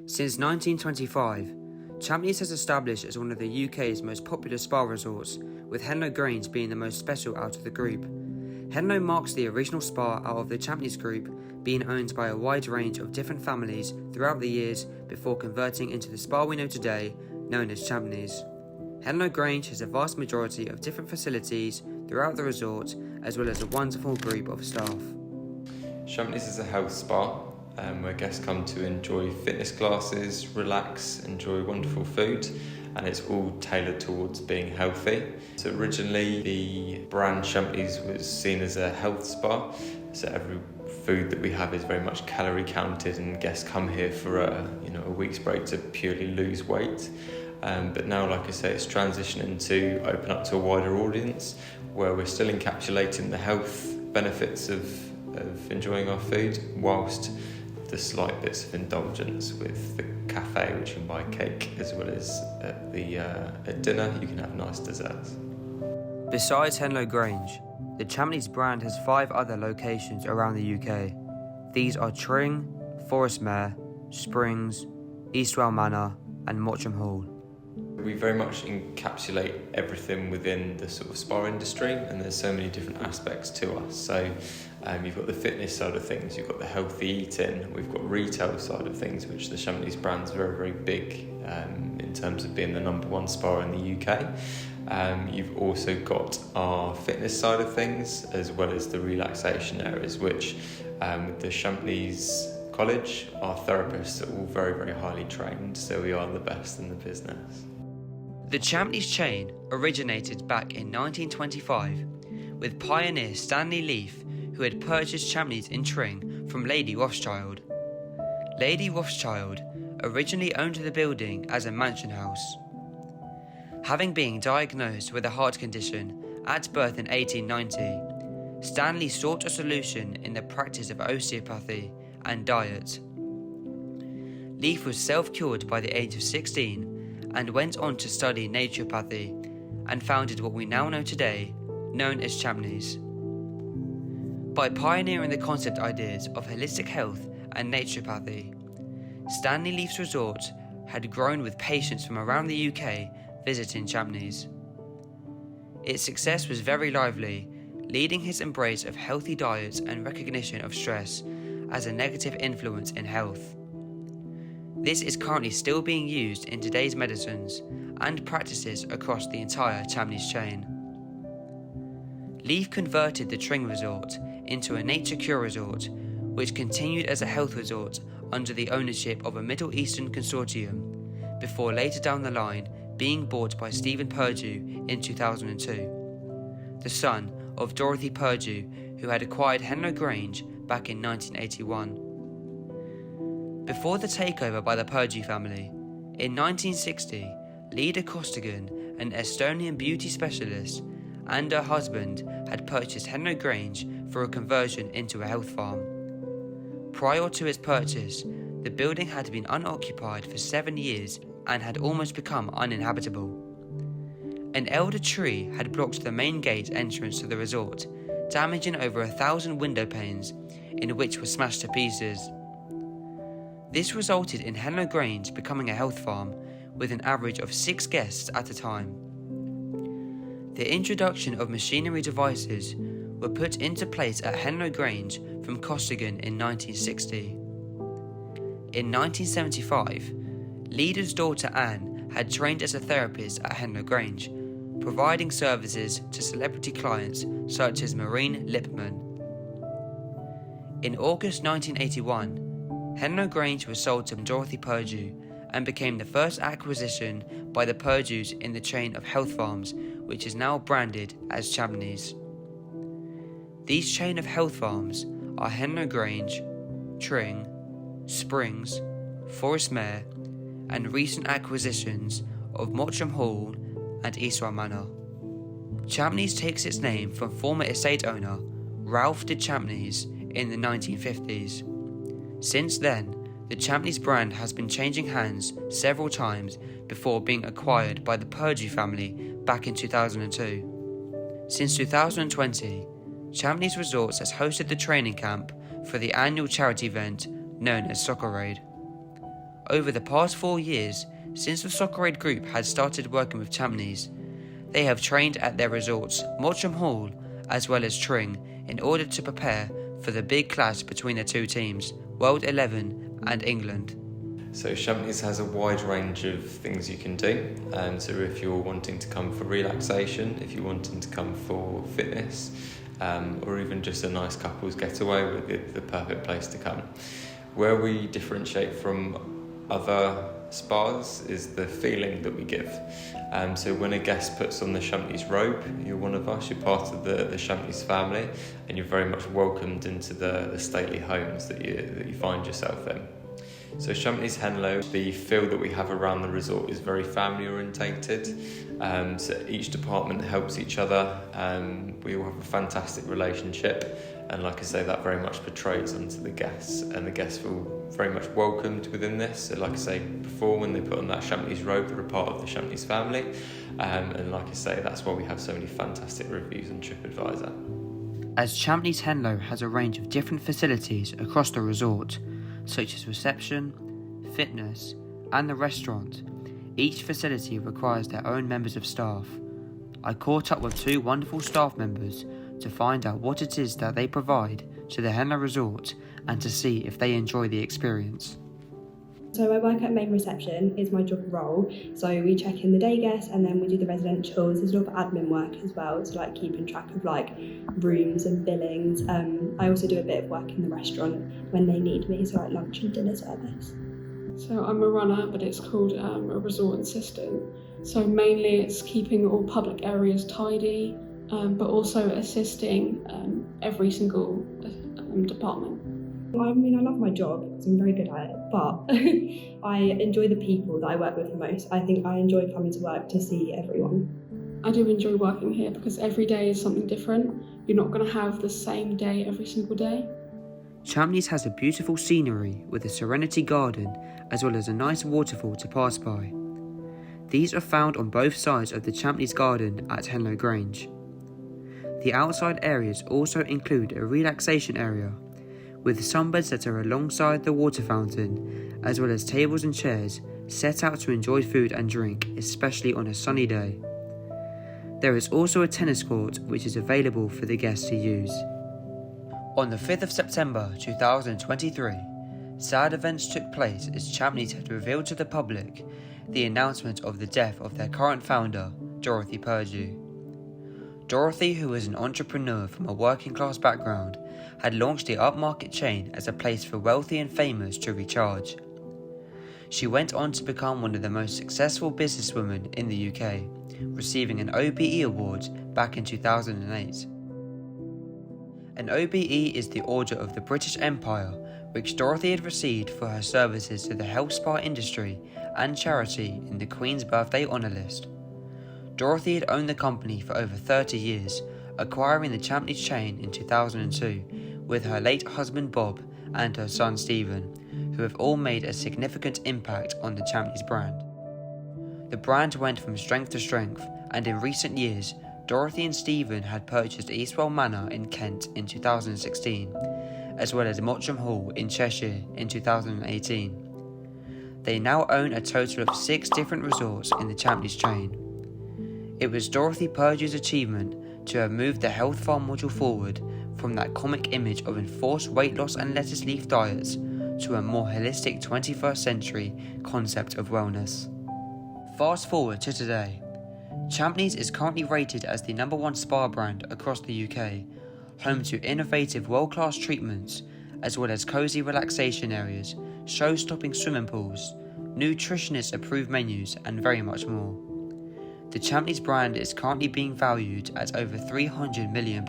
Since 1925, Champneys has established as one of the UK's most popular spa resorts, with Henlow Grange being the most special out of the group. Henlow marks the original spa out of the Champneys group, being owned by a wide range of different families throughout the years before converting into the spa we know today, known as Champneys. Henlow Grange has a vast majority of different facilities throughout the resort, as well as a wonderful group of staff. Champneys is a health spa where guests come to enjoy fitness classes, relax, enjoy wonderful food, and it's all tailored towards being healthy. So originally the brand Champneys was seen as a health spa, so every food that we have is very much calorie counted, and guests come here for a week's break to purely lose weight. But now, like I say, it's transitioning to open up to a wider audience where we're still encapsulating the health benefits of enjoying our food, whilst the slight bits of indulgence with the cafe, which you can buy cake, as well as at dinner you can have nice desserts. Besides Henlow Grange, the Champneys brand has 5 other locations around the UK. These are Tring, Forestmere, Springs, Eastwell Manor and Mottram Hall. We very much encapsulate everything within the sort of spa industry, and there's so many different aspects to us. So you've got the fitness side of things, you've got the healthy eating, we've got retail side of things, which the Champneys brand's very, very big in terms of being the number 1 spa in the UK. You've also got our fitness side of things, as well as the relaxation areas, which with the Champneys College, our therapists are all very, very highly trained, so we are the best in the business. The Champneys chain originated back in 1925 with pioneer Stanley Leaf, who had purchased Champneys in Tring from Lady Rothschild. Lady Rothschild originally owned the building as a mansion house. Having been diagnosed with a heart condition at birth in 1890, Stanley sought a solution in the practice of osteopathy and diet. Leaf was self-cured by the age of 16 and went on to study naturopathy and founded what we now know today, known as Champneys. By pioneering the concept ideas of holistic health and naturopathy, Stanley Leaf's resort had grown with patients from around the UK visiting Champneys. Its success was very lively, leading his embrace of healthy diets and recognition of stress as a negative influence in health. This is currently still being used in today's medicines and practices across the entire Champneys chain. Leaf converted the Tring resort into a nature cure resort, which continued as a health resort under the ownership of a Middle Eastern consortium, before later down the line being bought by Stephen Purdue in 2002, the son of Dorothy Purdue, who had acquired Henlow Grange back in 1981. Before the takeover by the Purdue family, in 1960, Leda Costigan, an Estonian beauty specialist, and her husband had purchased Henlow Grange for a conversion into a health farm. Prior to its purchase, the building had been unoccupied for 7 years and had almost become uninhabitable. An elder tree had blocked the main gate entrance to the resort, damaging over 1,000 window panes, in which were smashed to pieces. This resulted in Henlow Grange becoming a health farm, with an average of 6 guests at a time. The introduction of machinery devices were put into place at Henlow Grange from Costigan in 1960. In 1975, Leda's daughter Anne had trained as a therapist at Henlow Grange, providing services to celebrity clients such as Marine Lipman. In August 1981, Henlow Grange was sold to Dorothy Purdue and became the first acquisition by the Purdues in the chain of health farms, which is now branded as Champneys. These chain of health farms are Henlow Grange, Tring, Springs, Forestmere, and recent acquisitions of Mottram Hall and Eastwell Manor. Champneys takes its name from former estate owner Ralph de Champneys in the 1950s. Since then, the Champneys brand has been changing hands several times before being acquired by the Purdue family back in 2002. Since 2020, Champneys Resorts has hosted the training camp for the annual charity event known as Soccer Raid. Over the past 4 years, since the Soccer Aid Group had started working with Champneys, they have trained at their resorts Mottram Hall as well as Tring in order to prepare for the big clash between the two teams, World 11 and England. So Champneys has a wide range of things you can do. So if you're wanting to come for relaxation, if you're wanting to come for fitness, or even just a nice couples getaway, with the perfect place to come. Where we differentiate from other spas is the feeling that we give. So when a guest puts on the Champneys robe, you're one of us, you're part of the Champneys family, and you're very much welcomed into the stately homes that you find yourself in. So Champneys Henlow, the feel that we have around the resort is very family orientated. So each department helps each other. We all have a fantastic relationship, and like I say, that very much portrays onto the guests, and the guests feel very much welcomed within this. So like I say before, when they put on that Champneys robe, they're a part of the Champneys family, and like I say, that's why we have so many fantastic reviews on TripAdvisor. As Champneys Henlow has a range of different facilities across the resort, such as reception, fitness, and the restaurant, each facility requires their own members of staff. I caught up with 2 wonderful staff members to find out what it is that they provide to the Henlow Resort and to see if they enjoy the experience. So I work at main reception, is my job role. So we check in the day guests and then we do the residentials. There's a lot of admin work as well, so like keeping track of like rooms and billings. I also do a bit of work in the restaurant when they need me, so like lunch and dinner service. So I'm a runner, but it's called a resort assistant. So mainly it's keeping all public areas tidy, but also assisting every single department. I mean, I love my job because I'm very good at it, but I enjoy the people that I work with the most. I think I enjoy coming to work to see everyone. I do enjoy working here because every day is something different. You're not going to have the same day every single day. Champneys has a beautiful scenery with a serenity garden as well as a nice waterfall to pass by. These are found on both sides of the Champneys garden at Henlow Grange. The outside areas also include a relaxation area with sunbeds that are alongside the water fountain, as well as tables and chairs set out to enjoy food and drink, especially on a sunny day. There is also a tennis court which is available for the guests to use. On the 5th of September 2023, sad events took place as Champneys had revealed to the public the announcement of the death of their current founder, Dorothy Purdue. Dorothy, who was an entrepreneur from a working class background, had launched the upmarket chain as a place for wealthy and famous to recharge. She went on to become one of the most successful businesswomen in the UK, receiving an OBE award back in 2008. An OBE is the Order of the British Empire, which Dorothy had received for her services to the health spa industry and charity in the Queen's Birthday Honour List. Dorothy had owned the company for over 30 years, acquiring the Champneys chain in 2002 with her late husband Bob and her son Stephen, who have all made a significant impact on the Champneys brand. The brand went from strength to strength, and in recent years, Dorothy and Stephen had purchased Eastwell Manor in Kent in 2016, as well as Mottram Hall in Cheshire in 2018. They now own a total of 6 different resorts in the Champneys chain. It was Dorothy Purdue's achievement to have moved the health farm model forward from that comic image of enforced weight loss and lettuce leaf diets to a more holistic 21st century concept of wellness. Fast forward to today. Champneys is currently rated as the #1 spa brand across the UK, home to innovative world-class treatments, as well as cosy relaxation areas, show-stopping swimming pools, nutritionist-approved menus, and very much more. The Champneys brand is currently being valued at over £300 million.